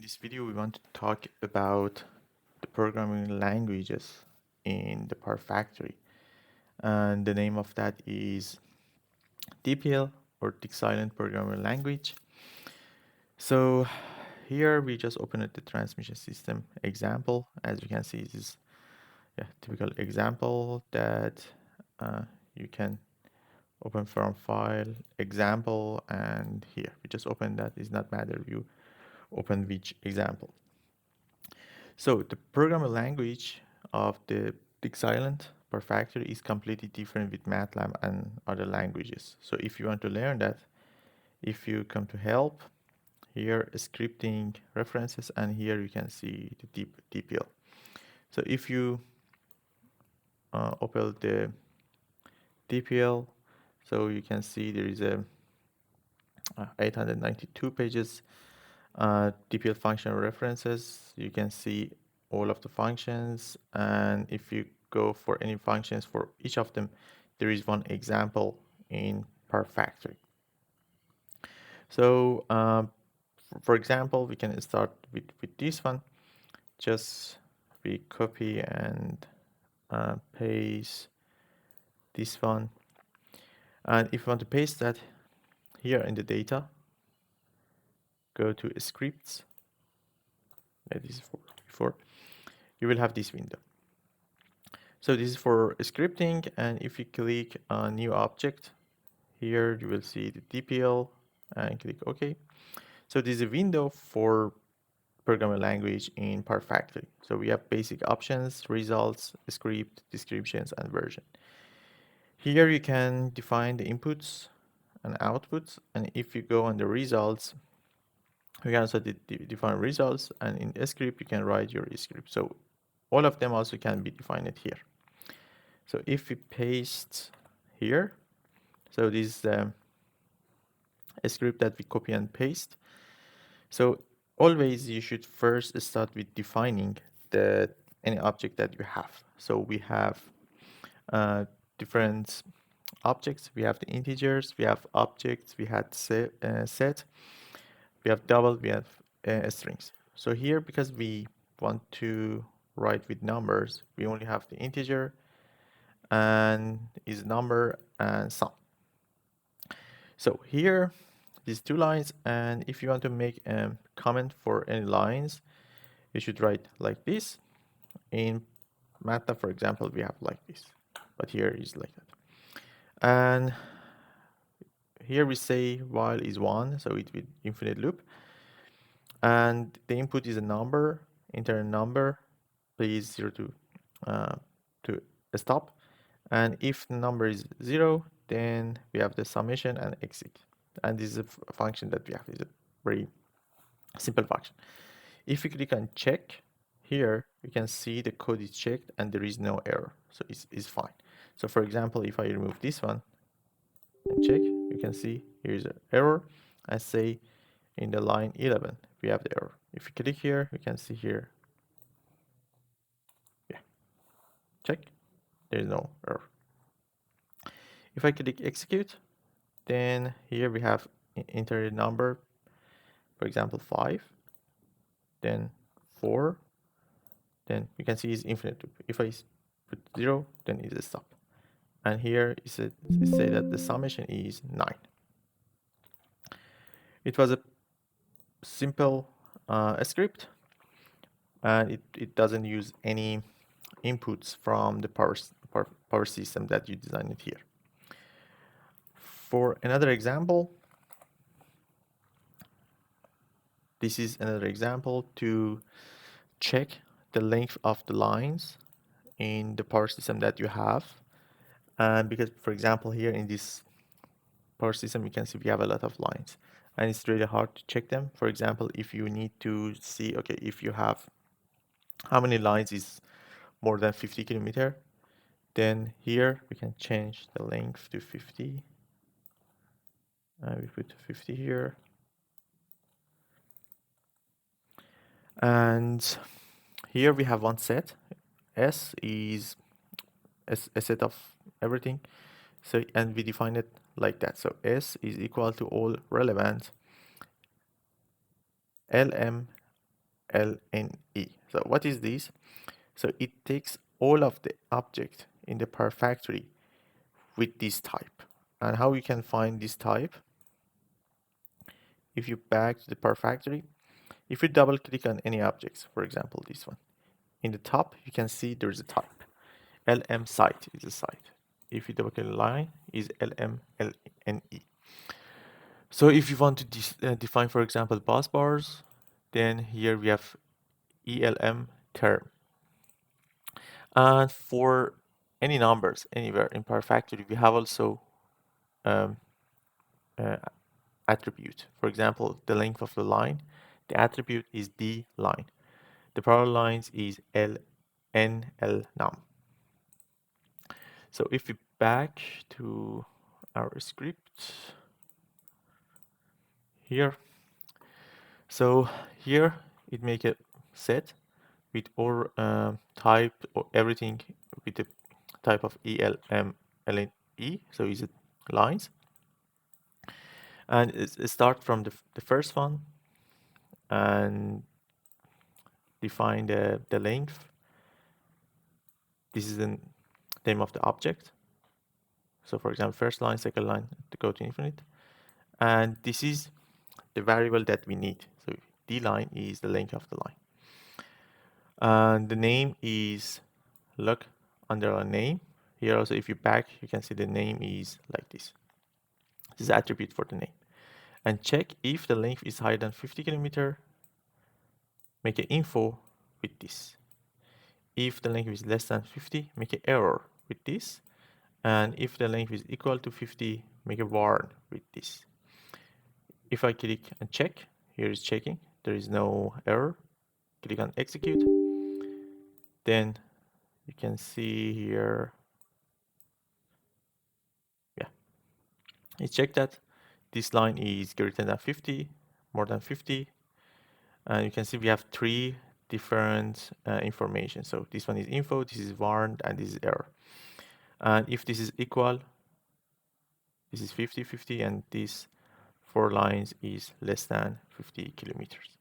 this video, we want to talk about the programming languages in the PowerFactory. And the name of that is DPL or DIgSILENT Programming Language. So here we just opened the transmission system example. As you can see, this is a typical example that you can open from file example, and here we just open that. It's not matter you open which example. So the programming language of the DIgSILENT PowerFactory is completely different with MATLAB and other languages. So if you want to learn that, if you come to help, here scripting references, and here you can see the DPL. So if you open the DPL, so you can see there is a 892 pages DPL function references. You can see all of the functions, and if you go for any functions for each of them, there is one example in PowerFactory. So for example, we can start with this one. Just we copy and paste this one, and if you want to paste that here in the data, go to scripts. This is for before. You will have this window. So this is for scripting, and if you click on new object, here you will see the DPL and click OK. So this is a window for programming language in PowerFactory. So we have basic options, results, script, descriptions, and version. Here you can define the inputs and outputs, and if you go on the results, you can also define results, and in script you can write your script. So all of them also can be defined here. So if we paste here, so this is a script that we copy and paste. So always you should first start with defining any object that you have. So we have different objects. We have the integers, we have objects, we had set, we have double, we have strings. So here, because we want to write with numbers, we only have the integer and is number and sum. So here, these two lines, and if you want to make a comment for any lines, you should write like this. In MATLAB, for example, we have like this, but here is like that. And here we say while is 1, so it will infinite loop. And the input is a number, enter a number, please 0 to stop. And if the number is 0, then we have the summation and exit. And this is a function that we have. It's a very simple function. If you click on check, here you can see the code is checked and there is no error. So it's fine. So for example, if I remove this one and check, you can see here's an error. I say in the line 11, we have the error. If you click here, you can see here. Yeah, check, there is no error. If I click execute, then here we have enter a number, for example 5, then 4, then you can see it's infinite loop. If I put 0, then it's a stop. And here it say that the summation is 9. It was a simple script, and it doesn't use any inputs from the power system that you designed it here. For another example, this is another example to check the length of the lines in the power system that you have. And because, for example, here in this power system, you can see we have a lot of lines, and it's really hard to check them. For example, if you need to see, okay, if you have how many lines is more than 50 kilometer, then here we can change the length to 50. And we put 50 here. And here we have one set. S is a set of everything. So, and we define it like that. So S is equal to all relevant LM LNE. So what is this? So it takes all of the object in the PowerFactory with this type. And how you can find this type? If you back to the PowerFactory, if you double click on any objects, for example, this one, in the top, you can see there's a type. LM site is a site. If you double click line, is LMLNE. So if you want to define, for example, bus bars, then here we have ELM term. And for any numbers anywhere in PowerFactory, we have also um, uh, attribute. For example, the length of the line, the attribute is D line. The parallel lines is LNL_num. So if we back to our script here, so here it make a set with all type or everything with the type of ELMLNE, so is it lines, and it start from the first one and define the length. This is the name of the object. So for example, first line, second line, to go to infinite. And this is the variable that we need. So D line is the length of the line. And the name is look under a name. Here also, if you back, you can see the name is like this. This is attribute for the name. And check if the length is higher than 50 kilometer, make an info with this. If the length is less than 50, make an error with this. And if the length is equal to 50, make a warn with this. If I click and check, here is checking, there is no error. Click on execute. Then you can see here, yeah, it checked that this line is greater than 50, more than 50. And you can see we have three different information. So this one is info, this is warned, and this is error. And if this is equal, this is 50, 50, and these 4 lines is less than 50 kilometers.